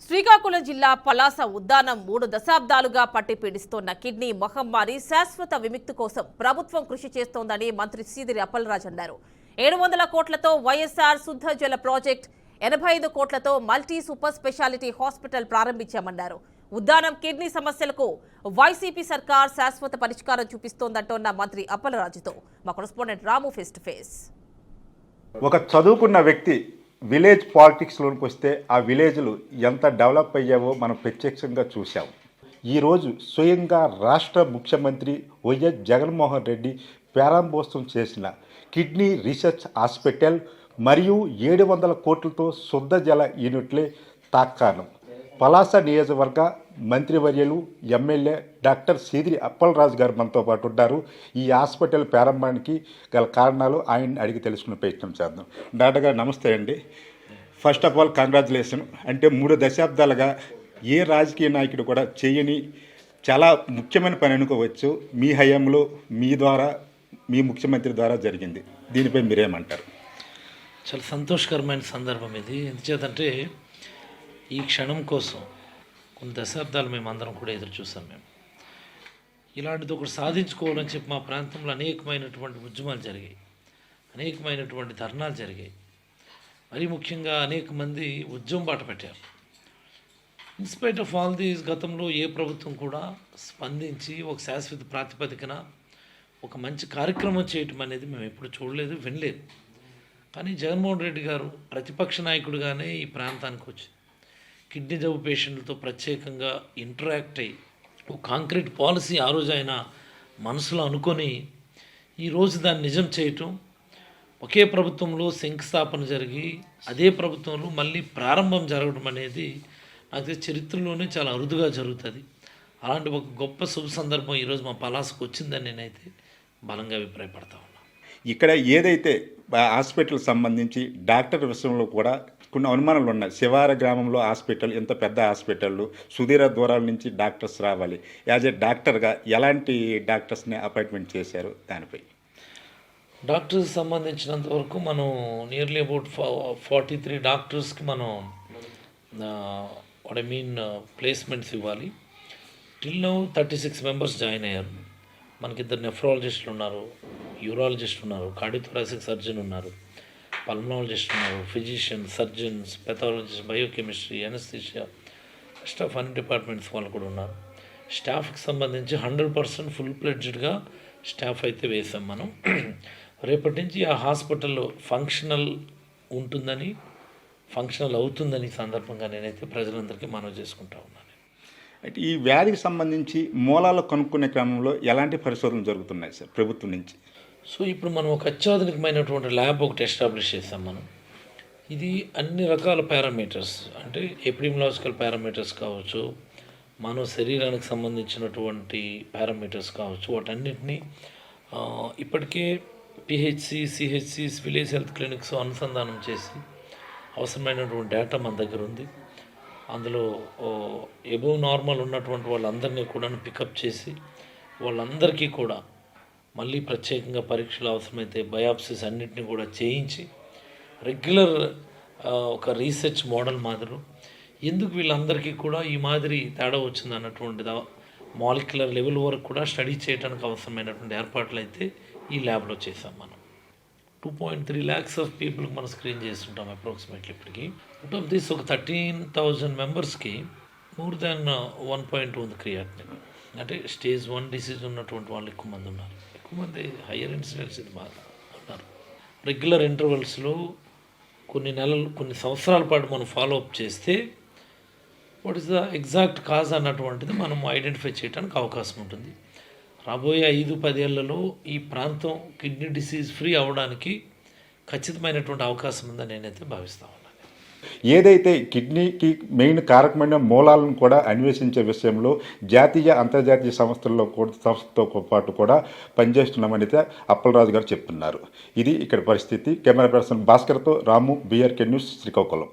శ్రీకాకుళం జిల్లా పలాస ఉద్దానం 3 దశాబ్దాలుగా పట్టి పీడిస్తోన్న కిడ్నీ మహమ్మారి శాశ్వత విముక్తి కోసం ప్రభుత్వం కృషి చేస్తోందని మంత్రి సీదిరి అప్పలరాజు అన్నారు. 700 కోట్లతో వైఎస్ఆర్ శుద్ధ జల ప్రాజెక్ట్, 85 కోట్లతో మల్టీ సూపర్ స్పెషాలిటీ హాస్పిటల్ ప్రారంభించామన్నారు. ఉద్దానం కిడ్నీ సమస్యలకు వైసీపీ సర్కార్ శాశ్వత పరిష్కారం చూపిస్తోందంటోన్న మంత్రి అప్పలరాజుతో మా correspondent Ramu face to face. ఒక చదువుకున్న వ్యక్తి విలేజ్ పాలిటిక్స్లోకి వస్తే ఆ విలేజ్లు ఎంత డెవలప్ అయ్యావో మనం ప్రత్యక్షంగా చూసాం. ఈరోజు స్వయంగా రాష్ట్ర ముఖ్యమంత్రి వైఎస్ జగన్మోహన్ రెడ్డి ప్రారంభోత్సవం చేసిన కిడ్నీ రీసెర్చ్ హాస్పిటల్ మరియు 700 కోట్లతో శుద్ధ జల యూనిట్లే తాక్కాను. పలాస నియోజకవర్గ మంత్రివర్యులు ఎమ్మెల్యే డాక్టర్ సీదిరి అప్పలరాజు గారు మనతో పాటు ఉంటారు. ఈ హాస్పిటల్ ప్రారంభానికి గల కారణాలు ఆయన అడిగి తెలుసుకునే ప్రయత్నం చేద్దాం. డాక్టర్ గారు నమస్తే అండి. First of all congratulation. అంటే 3 దశాబ్దాలుగా ఏ రాజకీయ నాయకుడు కూడా చేయని చాలా ముఖ్యమైన పని అనుకోవచ్చు. మీ హయాంలో మీ ద్వారా, మీ ముఖ్యమంత్రి ద్వారా జరిగింది. దీనిపై మీరేమంటారు? చాలా సంతోషకరమైన సందర్భం ఇది. ఎందుచేతంటే ఈ క్షణం కోసం కొన్ని దశాబ్దాలు మేమందరం కూడా ఎదురు చూసాం. ఇలాంటిది ఒకటి సాధించుకోవాలని చెప్పి మా ప్రాంతంలో అనేకమైనటువంటి ఉద్యమాలు జరిగాయి, అనేకమైనటువంటి ధర్నాలు జరిగాయి. మరీ ముఖ్యంగా అనేక మంది ఉద్యమం బాట పెట్టారు. ఇన్స్పైట్ ఆఫ్ ఆల్ దీస్ గతంలో ఏ ప్రభుత్వం కూడా స్పందించి ఒక శాశ్వత ప్రాతిపదికన ఒక మంచి కార్యక్రమం చేయటం అనేది మేము ఎప్పుడు చూడలేదు, వినలేదు. కానీ జగన్మోహన్ రెడ్డి గారు ప్రతిపక్ష నాయకుడిగానే ఈ ప్రాంతానికి వచ్చి కిడ్నీ జబ్బు పేషెంట్లతో ప్రత్యేకంగా ఇంటరాక్ట్ అయ్యి ఒక కాంక్రీట్ పాలసీ ఆ రోజు ఆయన మనసులో అనుకొని ఈరోజు దాన్ని నిజం చేయటం, ఒకే ప్రభుత్వంలో శంకుస్థాపన జరిగి అదే ప్రభుత్వంలో మళ్ళీ ప్రారంభం జరగడం అనేది నాకు చరిత్రలోనే చాలా అరుదుగా జరుగుతుంది. అలాంటి ఒక గొప్ప శుభ సందర్భం ఈరోజు మా పలాసకు వచ్చిందని నేనైతే బలంగా అభిప్రాయపడతా ఉన్నాను. ఇక్కడ ఏదైతే హాస్పిటల్ సంబంధించి డాక్టర్ విషయంలో కూడా కొన్ని అనుమానాలు ఉన్నాయి. శివార గ్రామంలో హాస్పిటల్, ఎంత పెద్ద హాస్పిటల్, సుదీర దూరాల నుంచి డాక్టర్స్ రావాలి. యాజ్ ఏ డాక్టర్గా ఎలాంటి డాక్టర్స్ని అపాయింట్మెంట్ చేశారు? దానిపై డాక్టర్స్ సంబంధించినంత వరకు మనం నియర్లీ అబౌట్ 43 డాక్టర్స్కి మనం ప్లేస్మెంట్స్ ఇవ్వాలి. టిల్ నౌ 36 మెంబర్స్ జాయిన్ అయ్యారు. మనకి 2 నెఫ్రాలజిస్టులు ఉన్నారు, యూరాలజిస్ట్ ఉన్నారు, కార్డియోథొరాసిక్ సర్జన్ ఉన్నారు, పల్మనాలజిస్ట్ ఉన్నారు, physician, surgeons, pathologist, biochemistry, anaesthesia, staff అన్ని డిపార్ట్మెంట్స్ వాళ్ళు కూడా ఉన్నారు. స్టాఫ్కి సంబంధించి 100% ఫుల్ ప్లెడ్జ్డ్గా స్టాఫ్ అయితే వేసాం మనం. రేపటి నుంచి ఆ హాస్పిటల్లో ఫంక్షనల్ ఉంటుందని, ఫంక్షనల్ అవుతుందని సందర్భంగా నేనైతే ప్రజలందరికీ మనవి చేసుకుంటా ఉన్నాను. అయితే ఈ వ్యాధికి సంబంధించి మూలాలు కనుక్కునే క్రమంలో ఎలాంటి పరిశోధనలు జరుగుతున్నాయి సార్ ప్రభుత్వం నుంచి? సో ఇప్పుడు మనం ఒక అత్యాధునికమైనటువంటి ల్యాబ్ ఒకటి ఎస్టాబ్లిష్ చేస్తాం మనం. ఇది అన్ని రకాల పారామీటర్స్, అంటే ఎపిడెమియాలజికల్ పారామీటర్స్ కావచ్చు, మానవ శరీరానికి సంబంధించినటువంటి పారామీటర్స్ కావచ్చు, వాటన్నిటినీ ఇప్పటికే పిహెచ్సి, సిహెచ్సిస్, విలేజ్ హెల్త్ క్లినిక్స్ అనుసంధానం చేసి అవసరమైనటువంటి డేటా మన దగ్గర ఉంది. అందులో ఎబోవ్ నార్మల్ ఉన్నటువంటి వాళ్ళందరినీ కూడా పికప్ చేసి వాళ్ళందరికీ కూడా మళ్ళీ ప్రత్యేకంగా పరీక్షలు అవసరమైతే బయాప్సీస్ అన్నింటినీ కూడా చేయించి రెగ్యులర్ ఒక రీసెర్చ్ మోడల్ మాదిరి ఎందుకు వీళ్ళందరికీ కూడా ఈ మాదిరి తేడా వచ్చింది అన్నటువంటిది మాలిక్యులర్ లెవెల్ వరకు కూడా స్టడీ చేయడానికి అవసరమైనటువంటి ఏర్పాట్లు అయితే ఈ ల్యాబ్లో చేసాం మనం. 2.3 lakhs ఆఫ్ పీపుల్కి మనం స్క్రీన్ చేస్తుంటాం అప్రాక్సిమేట్లీ. ఇప్పటికి అవుట్ ఆఫ్ దిస్ ఒక 13,000 మెంబర్స్కి మోర్ దాన్ 1.2 ఉంది క్రియాటినిన్. అంటే స్టేజ్ 1 డిసీజ్ ఉన్నటువంటి వాళ్ళు ఎక్కువ మంది ఉన్నారు, ఎక్కువ మంది హయ్యర్ ఇన్సిడెన్స్ ఇది బాగా ఉన్నారు. రెగ్యులర్ ఇంటర్వెల్స్లో కొన్ని నెలలు, కొన్ని సంవత్సరాల పాటు మనం ఫాలో అప్ చేస్తే what is the exact cause అన్నటువంటిది మనం ఐడెంటిఫై చేయడానికి అవకాశం ఉంటుంది. రాబోయే 5-10 ఏళ్లలో ఈ ప్రాంతం కిడ్నీ డిసీజ్ ఫ్రీ అవ్వడానికి ఖచ్చితమైనటువంటి అవకాశం ఉందని నేనైతే భావిస్తా ఉన్నాను. ఏదైతే కిడ్నీకి మెయిన్ కారకమైన మూలాలను కూడా అన్వేషించే విషయంలో జాతీయ, అంతర్జాతీయ సంస్థతో పాటు కూడా పనిచేస్తున్నామని అప్పలరాజు గారు చెప్తున్నారు. ఇది ఇక్కడ పరిస్థితి. కెమెరా పర్సన్ భాస్కర్తో రాము, BRK న్యూస్, శ్రీకాకుళం.